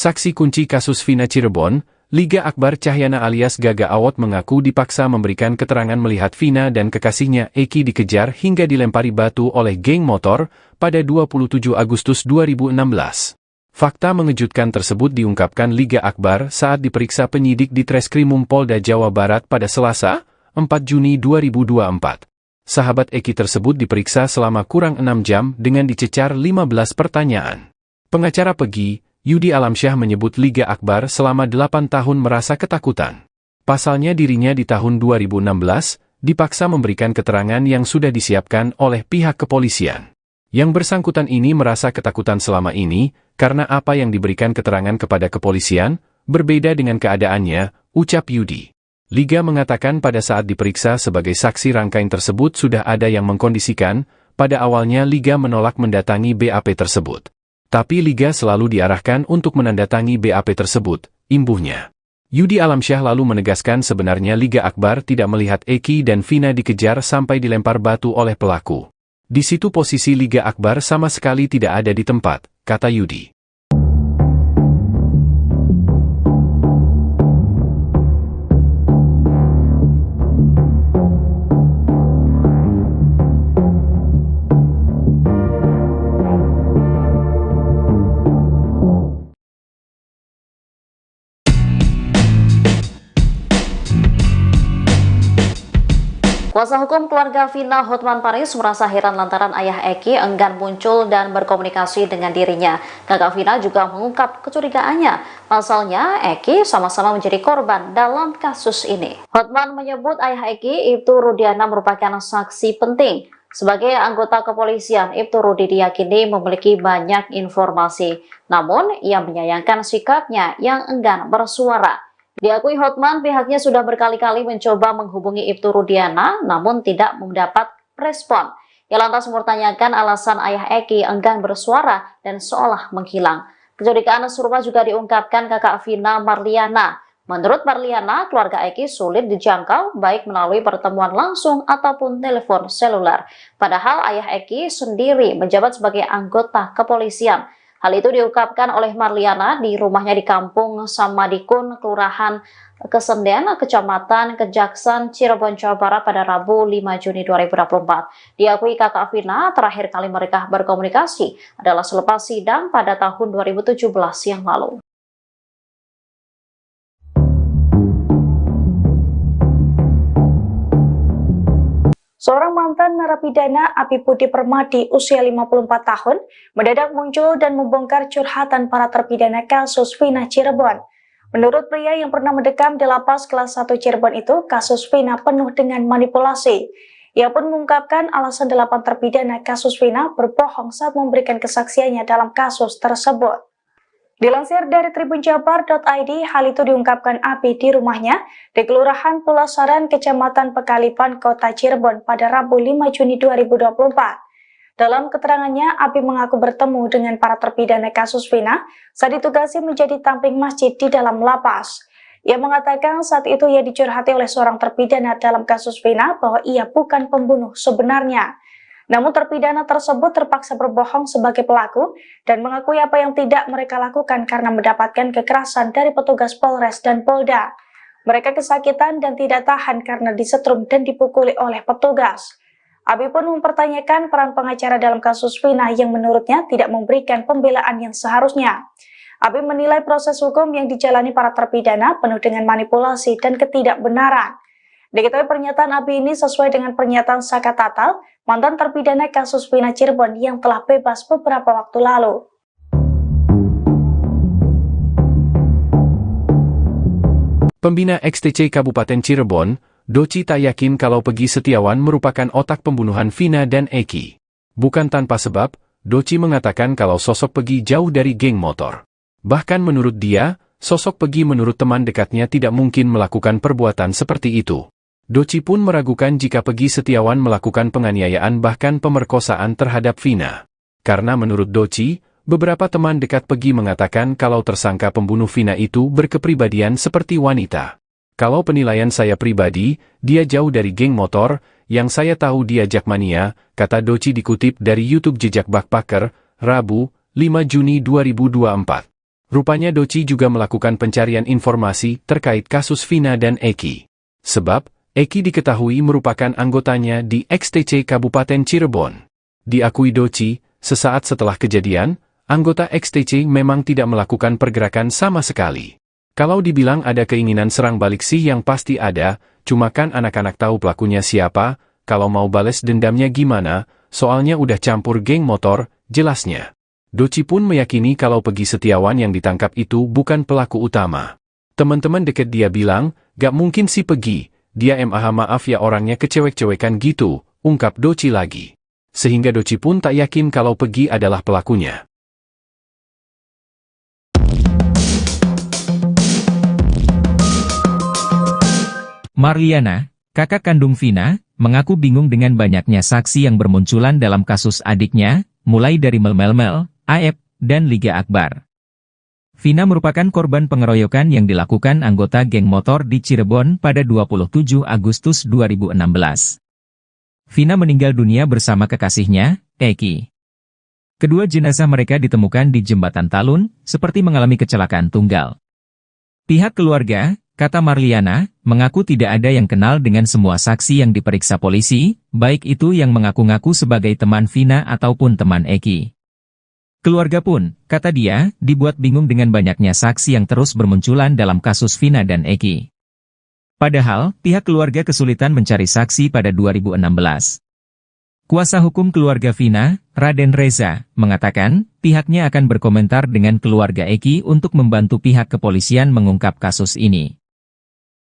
Saksi kunci kasus Vina Cirebon, Liga Akbar Cahyana alias Gaga Awot mengaku dipaksa memberikan keterangan melihat Vina dan kekasihnya Eki dikejar hingga dilempari batu oleh geng motor pada 27 Agustus 2016. Fakta mengejutkan tersebut diungkapkan Liga Akbar saat diperiksa penyidik di Treskrimum Polda Jawa Barat pada Selasa, 4 Juni 2024. Sahabat Eki tersebut diperiksa selama kurang 6 jam dengan dicecar 15 pertanyaan. Pengacara Pegi, Yudi Alamsyah menyebut Liga Akbar selama 8 tahun merasa ketakutan. Pasalnya dirinya di tahun 2016 dipaksa memberikan keterangan yang sudah disiapkan oleh pihak kepolisian. Yang bersangkutan ini merasa ketakutan selama ini, karena apa yang diberikan keterangan kepada kepolisian, berbeda dengan keadaannya, ucap Yudi. Liga mengatakan pada saat diperiksa sebagai saksi rangkaian tersebut sudah ada yang mengkondisikan, pada awalnya Liga menolak mendatangi BAP tersebut. Tapi Liga selalu diarahkan untuk menandatangi BAP tersebut, imbuhnya. Yudi Alamsyah lalu menegaskan sebenarnya Liga Akbar tidak melihat Eki dan Vina dikejar sampai dilempar batu oleh pelaku. Di situ posisi Liga Akbar sama sekali tidak ada di tempat, kata Yudi. Kuasa hukum keluarga Vina Hotman Paris merasa heran lantaran ayah Eki enggan muncul dan berkomunikasi dengan dirinya. Kakak Vina juga mengungkap kecurigaannya. Pasalnya, Eki sama-sama menjadi korban dalam kasus ini. Hotman menyebut ayah Eki, Ibtu Rudiana, merupakan saksi penting. Sebagai anggota kepolisian, Ibtu Rudi diyakini memiliki banyak informasi. Namun, ia menyayangkan sikapnya yang enggan bersuara. Diakui Hotman, pihaknya sudah berkali-kali mencoba menghubungi Ibtu Rudiana, namun tidak mendapat respon. Ia lantas mempertanyakan alasan ayah Eki enggan bersuara dan seolah menghilang. Kecurigaan serupa juga diungkapkan kakak Vina, Marliana. Menurut Marliana, keluarga Eki sulit dijangkau baik melalui pertemuan langsung ataupun telepon seluler. Padahal ayah Eki sendiri menjabat sebagai anggota kepolisian. Hal itu diungkapkan oleh Marliana di rumahnya di Kampung Samadikun, Kelurahan Kesenden, Kecamatan Kejaksan, Cirebon, Jawa Barat pada Rabu 5 Juni 2024. Diakui kakak Vina, terakhir kali mereka berkomunikasi adalah selepas sidang pada tahun 2017 yang lalu. Seorang mantan narapidana Api Putih Permadi usia 54 tahun mendadak muncul dan membongkar curhatan para terpidana kasus Vina Cirebon. Menurut pria yang pernah mendekam di lapas kelas 1 Cirebon itu, kasus Vina penuh dengan manipulasi. Ia pun mengungkapkan alasan 8 terpidana kasus Vina berbohong saat memberikan kesaksiannya dalam kasus tersebut. Dilansir dari tribunjabar.id, hal itu diungkapkan Api di rumahnya di Kelurahan Pulasaran, Kecamatan Pekalipan, Kota Cirebon pada Rabu 5 Juni 2024. Dalam keterangannya, Api mengaku bertemu dengan para terpidana kasus Vina saat ditugasi menjadi tamping masjid di dalam lapas. Ia mengatakan saat itu ia dicurhati oleh seorang terpidana dalam kasus Vina bahwa ia bukan pembunuh sebenarnya. Namun terpidana tersebut terpaksa berbohong sebagai pelaku dan mengakui apa yang tidak mereka lakukan karena mendapatkan kekerasan dari petugas Polres dan Polda. Mereka kesakitan dan tidak tahan karena disetrum dan dipukuli oleh petugas. Abi pun mempertanyakan peran pengacara dalam kasus Vina yang menurutnya tidak memberikan pembelaan yang seharusnya. Abi menilai proses hukum yang dijalani para terpidana penuh dengan manipulasi dan ketidakbenaran. Diketahui pernyataan Abi ini sesuai dengan pernyataan Saka Tatal, mantan terpidana kasus Vina Cirebon yang telah bebas beberapa waktu lalu. Pembina XTC Kabupaten Cirebon, Doci tak yakin kalau Pegi Setiawan merupakan otak pembunuhan Vina dan Eki. Bukan tanpa sebab, Doci mengatakan kalau sosok Pegi jauh dari geng motor. Bahkan menurut dia, sosok Pegi menurut teman dekatnya tidak mungkin melakukan perbuatan seperti itu. Doci pun meragukan jika Pegi Setiawan melakukan penganiayaan bahkan pemerkosaan terhadap Vina. Karena menurut Doci, beberapa teman dekat Pegi mengatakan kalau tersangka pembunuh Vina itu berkepribadian seperti wanita. Kalau penilaian saya pribadi, dia jauh dari geng motor, yang saya tahu dia jakmania, kata Doci dikutip dari YouTube Jejak Backpacker, Rabu, 5 Juni 2024. Rupanya Doci juga melakukan pencarian informasi terkait kasus Vina dan Eki. Sebab, Eki diketahui merupakan anggotanya di XTC Kabupaten Cirebon. Diakui Doci, sesaat setelah kejadian, anggota XTC memang tidak melakukan pergerakan sama sekali. Kalau dibilang ada keinginan serang balik sih yang pasti ada, cuma kan anak-anak tahu pelakunya siapa, kalau mau bales dendamnya gimana, soalnya udah campur geng motor, jelasnya. Doci pun meyakini kalau Pegi Setiawan yang ditangkap itu bukan pelaku utama. Teman-teman deket dia bilang, gak mungkin si Pegi, dia maaf ya orangnya kecewek-cewekan gitu, ungkap Doci lagi. Sehingga Doci pun tak yakin kalau Pegi adalah pelakunya. Marliana, kakak kandung Vina, mengaku bingung dengan banyaknya saksi yang bermunculan dalam kasus adiknya, mulai dari Mel, Aep, dan Liga Akbar. Vina merupakan korban pengeroyokan yang dilakukan anggota geng motor di Cirebon pada 27 Agustus 2016. Vina meninggal dunia bersama kekasihnya, Eki. Kedua jenazah mereka ditemukan di Jembatan Talun, seperti mengalami kecelakaan tunggal. Pihak keluarga, kata Marliana, mengaku tidak ada yang kenal dengan semua saksi yang diperiksa polisi, baik itu yang mengaku-ngaku sebagai teman Vina ataupun teman Eki. Keluarga pun, kata dia, dibuat bingung dengan banyaknya saksi yang terus bermunculan dalam kasus Vina dan Eki. Padahal, pihak keluarga kesulitan mencari saksi pada 2016. Kuasa hukum keluarga Vina, Raden Reza, mengatakan, pihaknya akan berkomentar dengan keluarga Eki untuk membantu pihak kepolisian mengungkap kasus ini.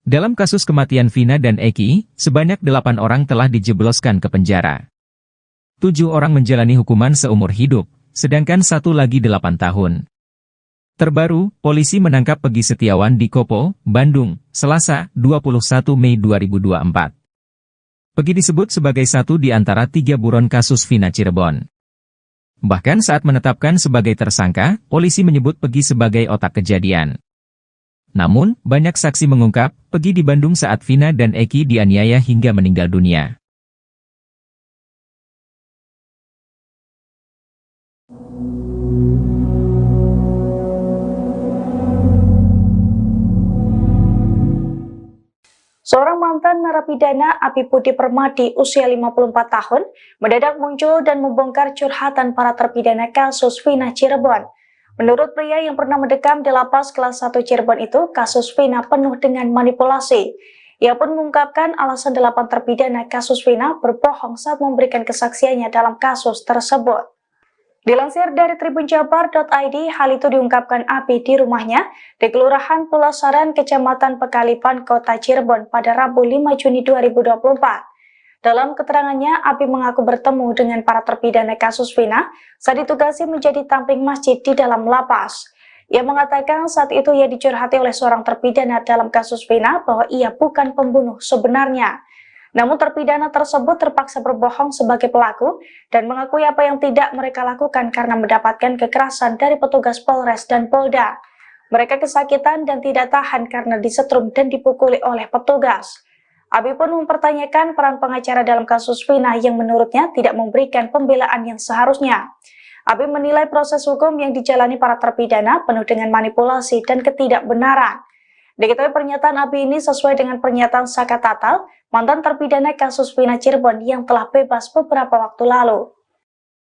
Dalam kasus kematian Vina dan Eki, sebanyak 8 orang telah dijebloskan ke penjara. 7 orang menjalani hukuman seumur hidup, sedangkan 1 lagi 8 tahun. Terbaru, polisi menangkap Pegi Setiawan di Kopo, Bandung, Selasa, 21 Mei 2024. Pegi disebut sebagai satu di antara 3 buron kasus Vina Cirebon. Bahkan saat menetapkan sebagai tersangka, polisi menyebut Pegi sebagai otak kejadian. Namun, banyak saksi mengungkap, Pegi di Bandung saat Vina dan Eki dianiaya hingga meninggal dunia. Seorang mantan narapidana Api Putih Permadi usia 54 tahun mendadak muncul dan membongkar curhatan para terpidana kasus Vina Cirebon. Menurut pria yang pernah mendekam di lapas kelas 1 Cirebon itu, kasus Vina penuh dengan manipulasi. Ia pun mengungkapkan alasan 8 terpidana kasus Vina berbohong saat memberikan kesaksiannya dalam kasus tersebut. Dilansir dari tribunjabar.id, hal itu diungkapkan Api di rumahnya di Kelurahan Pulau Saran, Kecamatan Pekalipan, Kota Cirebon pada Rabu 5 Juni 2024. Dalam keterangannya, Api mengaku bertemu dengan para terpidana kasus Vina saat ditugasi menjadi tamping masjid di dalam lapas. Ia mengatakan saat itu ia dicurhati oleh seorang terpidana dalam kasus Vina bahwa ia bukan pembunuh sebenarnya. Namun terpidana tersebut terpaksa berbohong sebagai pelaku dan mengakui apa yang tidak mereka lakukan karena mendapatkan kekerasan dari petugas Polres dan Polda. Mereka kesakitan dan tidak tahan karena disetrum dan dipukuli oleh petugas. Abi pun mempertanyakan peran pengacara dalam kasus Vina yang menurutnya tidak memberikan pembelaan yang seharusnya. Abi menilai proses hukum yang dijalani para terpidana penuh dengan manipulasi dan ketidakbenaran. Diketahui pernyataan Abi ini sesuai dengan pernyataan Saka Tatal, mantan terpidana kasus Vina Cirebon yang telah bebas beberapa waktu lalu.